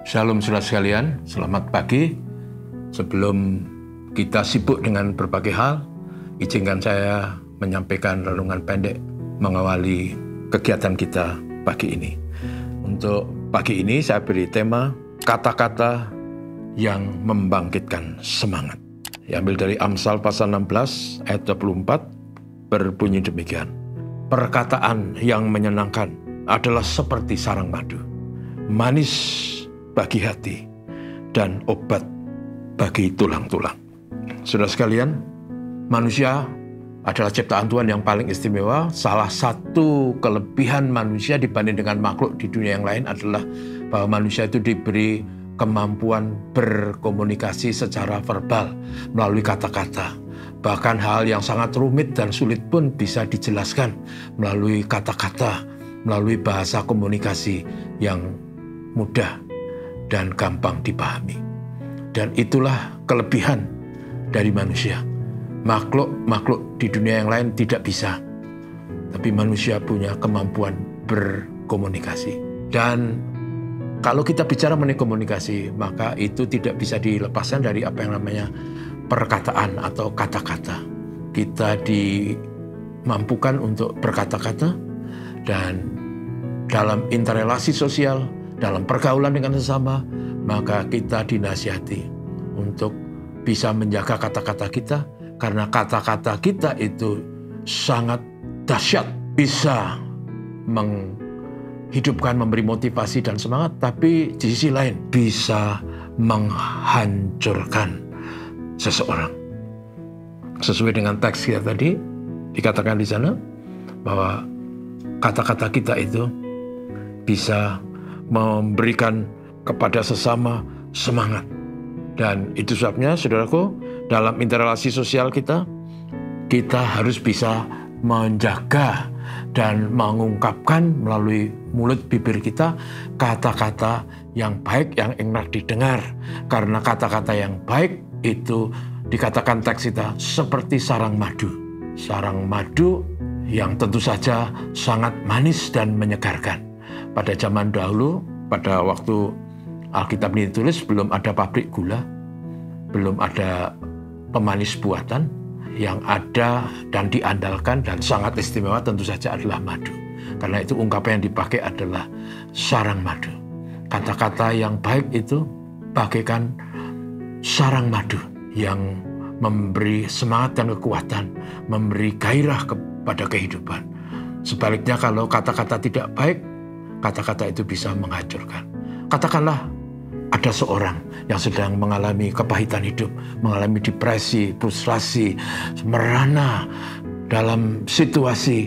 Shalom saudara sekalian, selamat pagi. Sebelum kita sibuk dengan berbagai hal, izinkan saya menyampaikan renungan pendek mengawali kegiatan kita pagi ini. Untuk pagi ini saya beri tema kata-kata yang membangkitkan semangat. Diambil dari Amsal pasal 16 ayat 24 berbunyi demikian. Perkataan yang menyenangkan adalah seperti sarang madu, manis bagi hati dan obat bagi tulang-tulang. Saudara sekalian, manusia adalah ciptaan Tuhan yang paling istimewa. Salah satu kelebihan manusia dibanding dengan makhluk di dunia yang lain adalah bahwa manusia itu diberi kemampuan berkomunikasi secara verbal melalui kata-kata. Bahkan hal yang sangat rumit dan sulit pun bisa dijelaskan melalui kata-kata, melalui bahasa komunikasi yang mudah dan gampang dipahami. Dan itulah kelebihan dari manusia. Makhluk di dunia yang lain tidak bisa. Tapi manusia punya kemampuan berkomunikasi. Dan kalau kita bicara mengenai komunikasi, maka itu tidak bisa dilepaskan dari apa yang namanya perkataan atau kata-kata. Kita dimampukan untuk berkata-kata, dan dalam interrelasi sosial, dalam pergaulan dengan sesama, maka kita dinasihati untuk bisa menjaga kata-kata kita, karena kata-kata kita itu sangat dahsyat, bisa menghidupkan, memberi motivasi dan semangat, tapi di sisi lain bisa menghancurkan seseorang. Sesuai dengan teks kita tadi, dikatakan di sana bahwa kata-kata kita itu bisa memberikan kepada sesama semangat. Dan itu sebabnya, saudaraku, dalam interrelasi sosial kita harus bisa menjaga dan mengungkapkan melalui mulut bibir kita kata-kata yang baik, yang enak didengar. Karena kata-kata yang baik itu dikatakan teks kita seperti sarang madu. Sarang madu yang tentu saja sangat manis dan menyegarkan. Pada zaman dahulu, pada waktu Alkitab ini ditulis, belum ada pabrik gula, belum ada pemanis buatan. Yang ada dan diandalkan dan sangat istimewa tentu saja adalah madu. Karena itu ungkapan yang dipakai adalah sarang madu. Kata-kata yang baik itu bagaikan sarang madu yang memberi semangat dan kekuatan, memberi gairah kepada kehidupan. Sebaliknya kalau kata-kata tidak baik, kata-kata itu bisa menghancurkan. Katakanlah ada seorang yang sedang mengalami kepahitan hidup, mengalami depresi, frustrasi, merana dalam situasi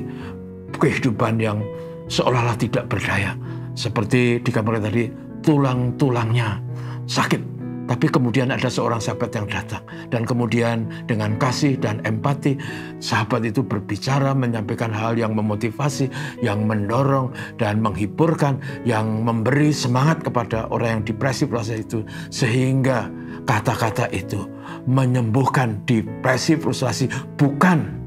kehidupan yang seolah-olah tidak berdaya. Seperti digambarkan tadi, tulang-tulangnya sakit. Tapi kemudian ada seorang sahabat yang datang. Dan kemudian dengan kasih dan empati, sahabat itu berbicara, menyampaikan hal yang memotivasi, yang mendorong dan menghiburkan, yang memberi semangat kepada orang yang depresi proses itu. Sehingga kata-kata itu menyembuhkan depresi, frustrasi, bukan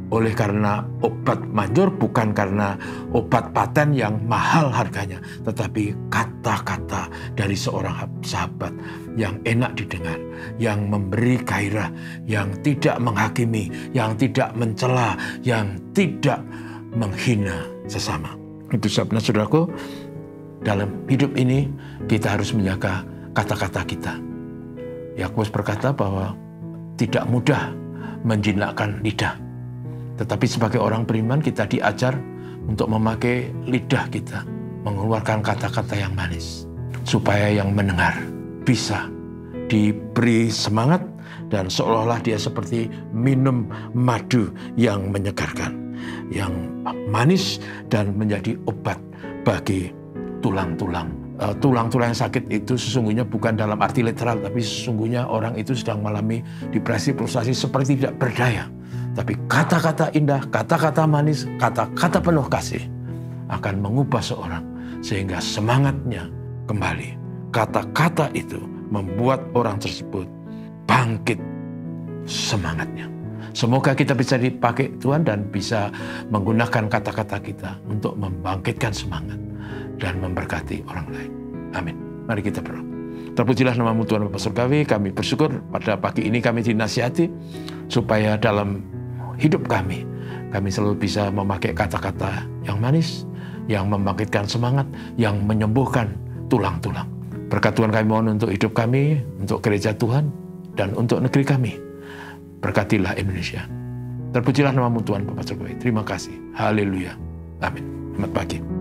oleh karena obat manjur, bukan karena obat paten yang mahal harganya, tetapi kata-kata dari seorang sahabat yang enak didengar, yang memberi gairah, yang tidak menghakimi, yang tidak mencela, yang tidak menghina sesama. Itu sebabnya, saudaraku, dalam hidup ini kita harus menjaga kata-kata kita. Yakobus berkata bahwa tidak mudah menjinakkan lidah. Tetapi sebagai orang beriman kita diajar untuk memakai lidah kita, mengeluarkan kata-kata yang manis, supaya yang mendengar bisa diberi semangat dan seolah-olah dia seperti minum madu yang menyegarkan, yang manis dan menjadi obat bagi tulang-tulang. Tulang-tulang yang sakit itu sesungguhnya bukan dalam arti literal, tapi sesungguhnya orang itu sedang mengalami depresi, frustrasi, seperti tidak berdaya. Tapi kata-kata indah, kata-kata manis, kata-kata penuh kasih akan mengubah seorang sehingga semangatnya kembali. Kata-kata itu membuat orang tersebut bangkit semangatnya. Semoga kita bisa dipakai Tuhan dan bisa menggunakan kata-kata kita untuk membangkitkan semangat dan memberkati orang lain. Amin. Mari kita berdoa. Terpujilah namamu Tuhan Bapa Surgawi. Kami bersyukur pada pagi ini kami dinasihati supaya dalam hidup kami selalu bisa memakai kata-kata yang manis, yang membangkitkan semangat, yang menyembuhkan tulang-tulang. Berkat Tuhan kami mohon untuk hidup kami, untuk gereja Tuhan, dan untuk negeri kami. Berkatilah Indonesia. Terpujilah namamu Tuhan Bapa Surgawi. Terima kasih. Haleluya. Amin. Selamat pagi.